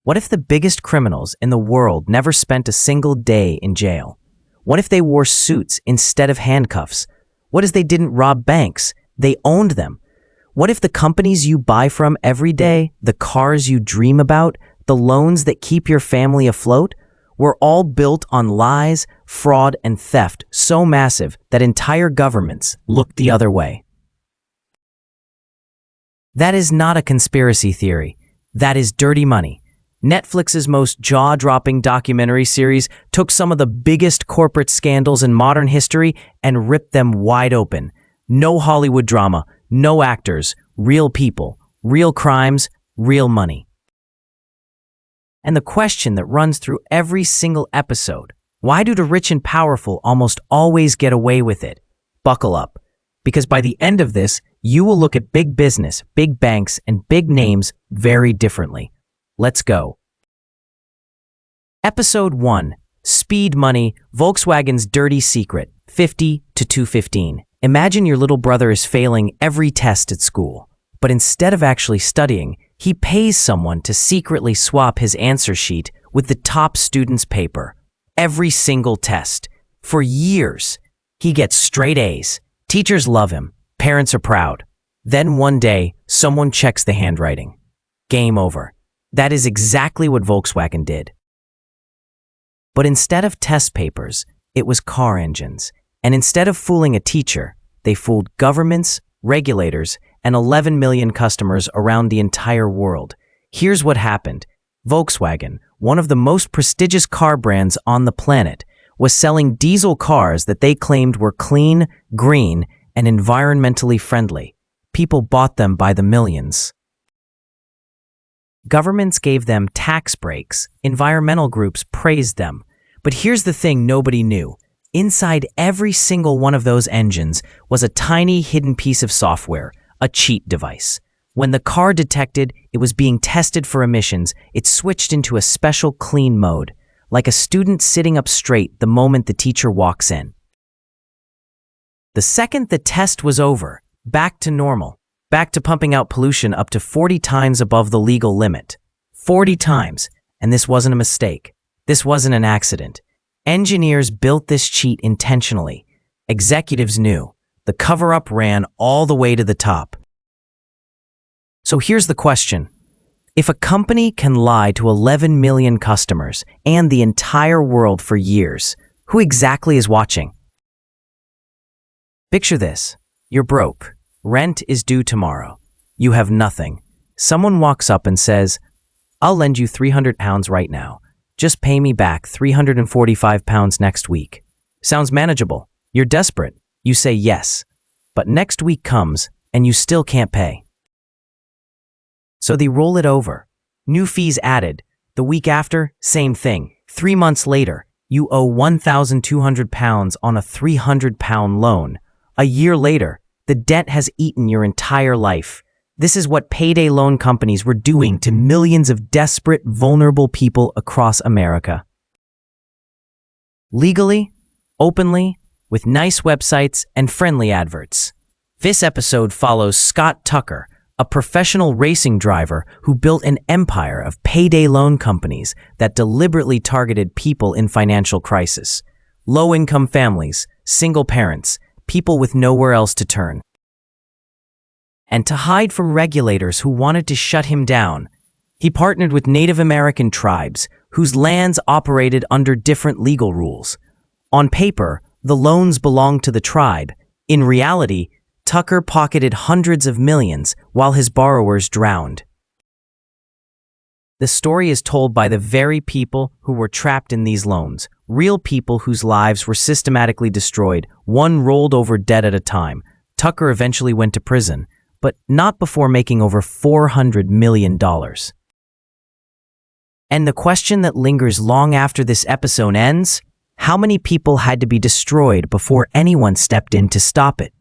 What if the biggest criminals in the world never spent a single day in jail? What if they wore suits instead of handcuffs? What if they didn't rob banks? They owned them. What if the companies you buy from every day, the cars you dream about, the loans that keep your family afloat, were all built on lies, fraud, and theft so massive that entire governments looked the other way? That is not a conspiracy theory. That is dirty money. Netflix's most jaw-dropping documentary series took some of the biggest corporate scandals in modern history and ripped them wide open. No Hollywood drama, no actors, real people, real crimes, real money. And the question that runs through every single episode: why do the rich and powerful almost always get away with it? Buckle up, because by the end of this, you will look at big business, big banks, and big names very differently. Let's go. Episode 1. Speed Money, Volkswagen's Dirty Secret, 50 to 215. Imagine your little brother is failing every test at school, but instead of actually studying, he pays someone to secretly swap his answer sheet with the top student's paper. Every single test. For years, he gets straight A's. Teachers love him. Parents are proud. Then one day, someone checks the handwriting. Game over. That is exactly what Volkswagen did. But instead of test papers, it was car engines. And instead of fooling a teacher, they fooled governments, regulators, and 11 million customers around the entire world. Here's what happened. Volkswagen, one of the most prestigious car brands on the planet, was selling diesel cars that they claimed were clean, green, and environmentally friendly. People bought them by the millions. Governments gave them tax breaks. Environmental groups praised them. But here's the thing nobody knew. Inside every single one of those engines was a tiny hidden piece of software, a cheat device. When the car detected it was being tested for emissions, it switched into a special clean mode, like a student sitting up straight the moment the teacher walks in. The second the test was over, back to normal. Back to pumping out pollution up to 40 times above the legal limit. 40 times. And this wasn't a mistake. This wasn't an accident. Engineers built this cheat intentionally. Executives knew. The cover-up ran all the way to the top. So here's the question. If a company can lie to 11 million customers and the entire world for years, who exactly is watching? Picture this. You're broke. Rent is due tomorrow. You have nothing. Someone walks up and says, "I'll lend you £300 right now. Just pay me back £345 next week." Sounds manageable. You're desperate. You say yes. But next week comes and you still can't pay. So they roll it over. New fees added. The week after, same thing. 3 months later, you owe £1,200 on a £300 loan. A year later, the debt has eaten your entire life. This is what payday loan companies were doing to millions of desperate, vulnerable people across America. Legally, openly, with nice websites and friendly adverts. This episode follows Scott Tucker, a professional racing driver who built an empire of payday loan companies that deliberately targeted people in financial crisis. Low-income families, single parents, people with nowhere else to turn. And to hide from regulators who wanted to shut him down, he partnered with Native American tribes whose lands operated under different legal rules. On paper, the loans belonged to the tribe. In reality, Tucker pocketed hundreds of millions while his borrowers drowned. The story is told by the very people who were trapped in these loans, real people whose lives were systematically destroyed, one rolled over debt at a time. Tucker eventually went to prison, but not before making over $400 million. And the question that lingers long after this episode ends: how many people had to be destroyed before anyone stepped in to stop it?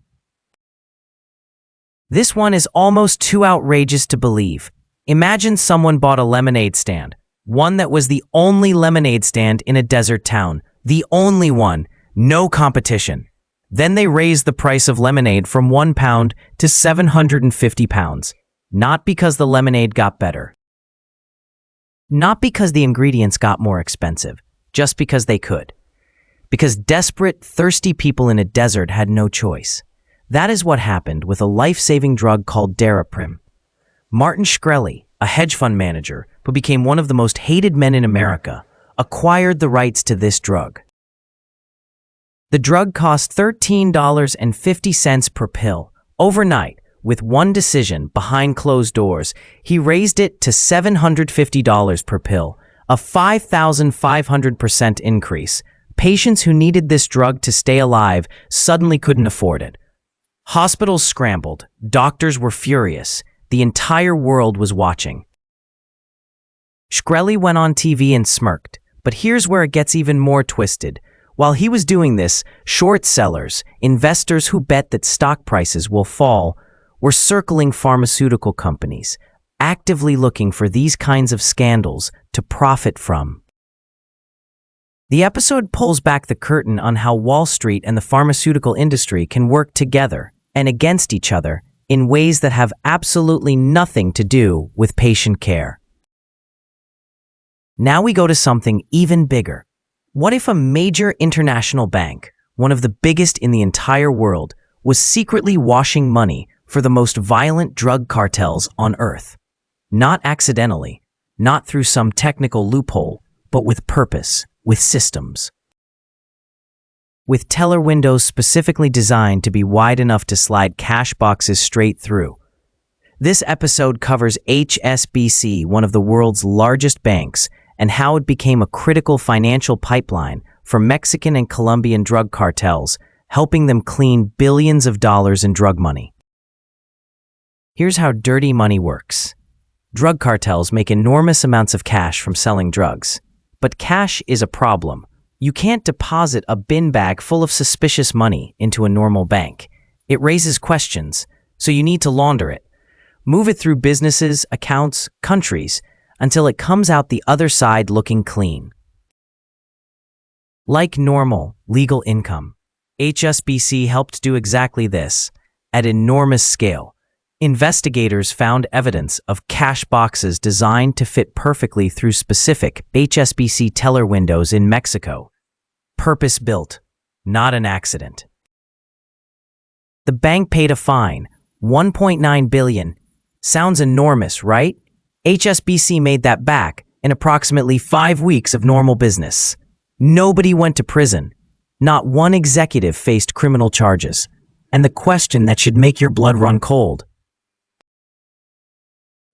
This one is almost too outrageous to believe. Imagine someone bought a lemonade stand, one that was the only lemonade stand in a desert town, the only one, no competition. Then they raised the price of lemonade from £1 to £750, not because the lemonade got better, Not because the ingredients got more expensive, just because they could. Because desperate, thirsty people in a desert had no choice. That is what happened with a life-saving drug called Daraprim. Martin Shkreli, a hedge fund manager who became one of the most hated men in America, acquired the rights to this drug. The drug cost $13.50 per pill. Overnight, with one decision behind closed doors, he raised it to $750 per pill, a 5,500% increase. Patients who needed this drug to stay alive suddenly couldn't afford it. Hospitals scrambled, doctors were furious, the entire world was watching. Shkreli went on TV and smirked, but here's where it gets even more twisted. While he was doing this, short sellers, investors who bet that stock prices will fall, were circling pharmaceutical companies, actively looking for these kinds of scandals to profit from. The episode pulls back the curtain on how Wall Street and the pharmaceutical industry can work together and against each other in ways that have absolutely nothing to do with patient care. Now we go to something even bigger. What if a major international bank, one of the biggest in the entire world, was secretly washing money for the most violent drug cartels on Earth? Not accidentally, not through some technical loophole, but with purpose, with systems. With teller windows specifically designed to be wide enough to slide cash boxes straight through. This episode covers HSBC, one of the world's largest banks, and how it became a critical financial pipeline for Mexican and Colombian drug cartels, helping them clean billions of dollars in drug money. Here's how dirty money works. Drug cartels make enormous amounts of cash from selling drugs. But cash is a problem. You can't deposit a bin bag full of suspicious money into a normal bank. It raises questions, so you need to launder it. Move it through businesses, accounts, countries, until it comes out the other side looking clean. Like normal, legal income, HSBC helped do exactly this, at enormous scale. Investigators found evidence of cash boxes designed to fit perfectly through specific HSBC teller windows in Mexico. Purpose-built, not an accident. The bank paid a fine, $1.9 billion. Sounds enormous, right? HSBC made that back in approximately 5 weeks of normal business. Nobody went to prison. Not one executive faced criminal charges. And the question that should make your blood run cold: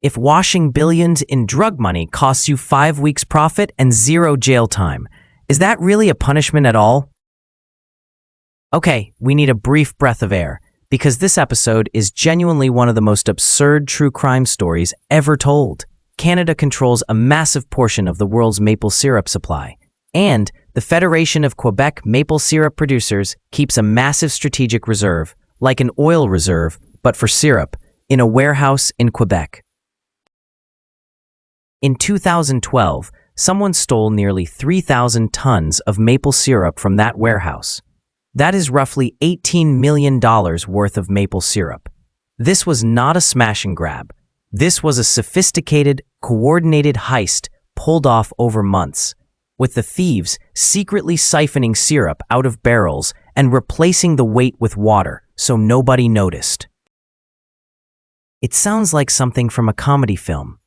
if washing billions in drug money costs you 5 weeks profit and 0 jail time, is that really a punishment at all? Okay, we need a brief breath of air, because this episode is genuinely one of the most absurd true crime stories ever told. Canada controls a massive portion of the world's maple syrup supply, and the Federation of Quebec Maple Syrup Producers keeps a massive strategic reserve, like an oil reserve, but for syrup, in a warehouse in Quebec. In 2012, someone stole nearly 3,000 tons of maple syrup from that warehouse. That is roughly $18 million worth of maple syrup. This was not a smash and grab. This was a sophisticated, coordinated heist pulled off over months, with the thieves secretly siphoning syrup out of barrels and replacing the weight with water so nobody noticed. It sounds like something from a comedy film,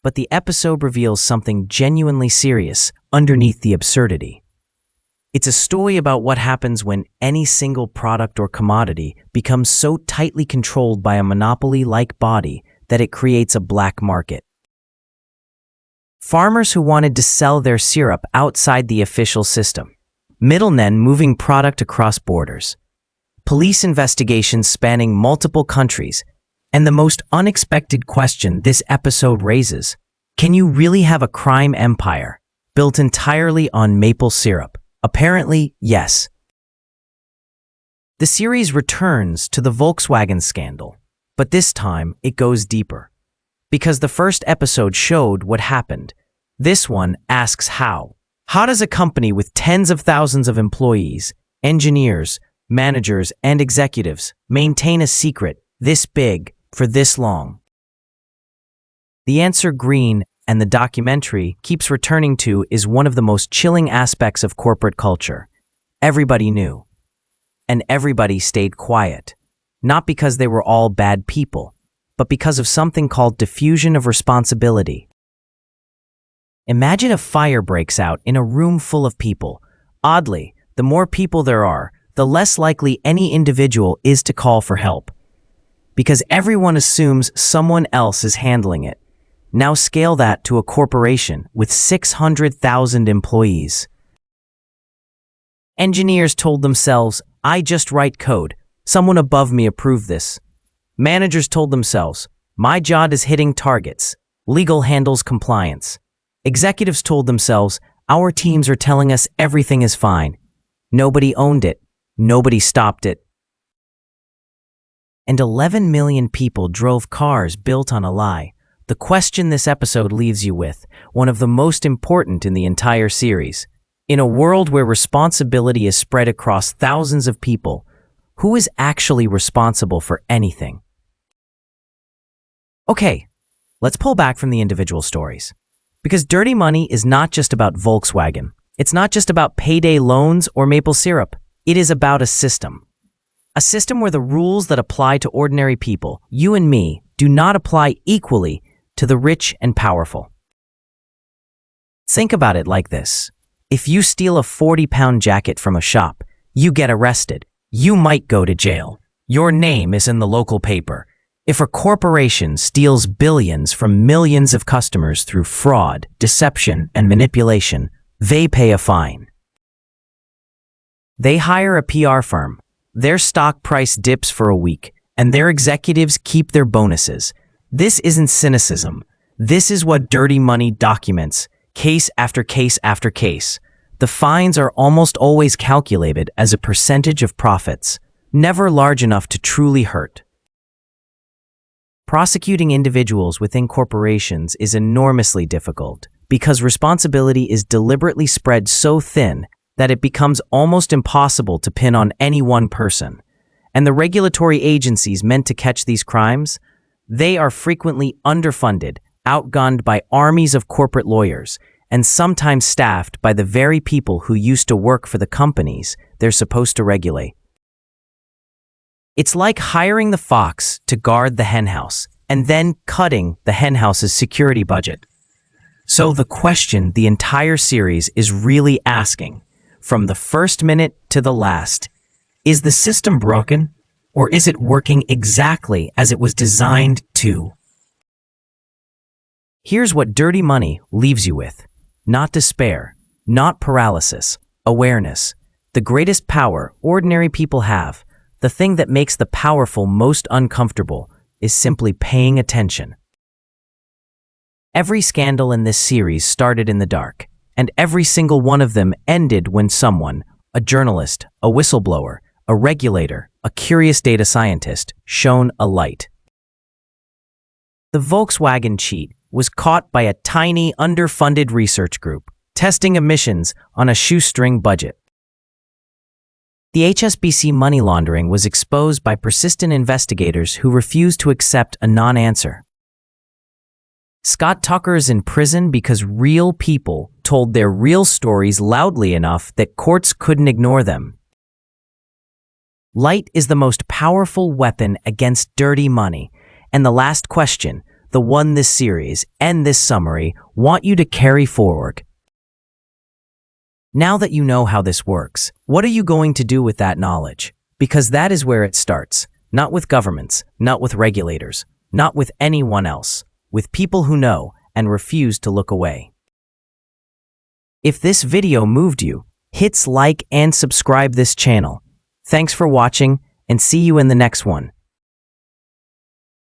but the episode reveals something genuinely serious underneath the absurdity. It's a story about what happens when any single product or commodity becomes so tightly controlled by a monopoly-like body that it creates a black market. Farmers who wanted to sell their syrup outside the official system. Middlemen moving product across borders. Police investigations spanning multiple countries. And the most unexpected question this episode raises: can you really have a crime empire built entirely on maple syrup? Apparently, yes. The series returns to the Volkswagen scandal, but this time it goes deeper. Because the first episode showed what happened, this one asks how. How does a company with tens of thousands of employees, engineers, managers, and executives maintain a secret this big for this long? The answer: green and the documentary keeps returning to is one of the most chilling aspects of corporate culture. Everybody knew. And everybody stayed quiet. Not because they were all bad people, but because of something called diffusion of responsibility. Imagine a fire breaks out in a room full of people. Oddly, the more people there are, the less likely any individual is to call for help. Because everyone assumes someone else is handling it. Now scale that to a corporation with 600,000 employees. Engineers told themselves, "I just write code. Someone above me approved this." Managers told themselves, "My job is hitting targets. Legal handles compliance." Executives told themselves, "Our teams are telling us everything is fine." Nobody owned it. Nobody stopped it. And 11 million people drove cars built on a lie. The question this episode leaves you with, one of the most important in the entire series. In a world where responsibility is spread across thousands of people, who is actually responsible for anything? Okay, let's pull back from the individual stories. Because dirty money is not just about Volkswagen. It's not just about payday loans or maple syrup. It is about a system. A system where the rules that apply to ordinary people, you and me, do not apply equally to the rich and powerful. Think about it like this. If you steal a 40-pound jacket from a shop, you get arrested. You might go to jail. Your name is in the local paper. If a corporation steals billions from millions of customers through fraud, deception, and manipulation, they pay a fine. They hire a PR firm. Their stock price dips for a week, and their executives keep their bonuses. This isn't cynicism. This is what dirty money documents, case after case after case. The fines are almost always calculated as a percentage of profits, never large enough to truly hurt. Prosecuting individuals within corporations is enormously difficult because responsibility is deliberately spread so thin that it becomes almost impossible to pin on any one person. And the regulatory agencies meant to catch these crimes, they are frequently underfunded, outgunned by armies of corporate lawyers, and sometimes staffed by the very people who used to work for the companies they're supposed to regulate. It's like hiring the fox to guard the henhouse and then cutting the henhouse's security budget. So the question the entire series is really asking, from the first minute to the last, is the system broken, or is it working exactly as it was designed to? Here's what dirty money leaves you with. Not despair, not paralysis, awareness. The greatest power ordinary people have, the thing that makes the powerful most uncomfortable, is simply paying attention. Every scandal in this series started in the dark, and every single one of them ended when someone, a journalist, a whistleblower, a regulator, a curious data scientist, shone a light. The Volkswagen cheat was caught by a tiny, underfunded research group, testing emissions on a shoestring budget. The HSBC money laundering was exposed by persistent investigators who refused to accept a non-answer. Scott Tucker's in prison because real people told their real stories loudly enough that courts couldn't ignore them. Light is the most powerful weapon against dirty money, and the last question, the one this series and this summary want you to carry forward. Now that you know how this works, what are you going to do with that knowledge? Because that is where it starts, not with governments, not with regulators, not with anyone else, with people who know and refuse to look away. If this video moved you, hit like and subscribe this channel. Thanks for watching, and see you in the next one.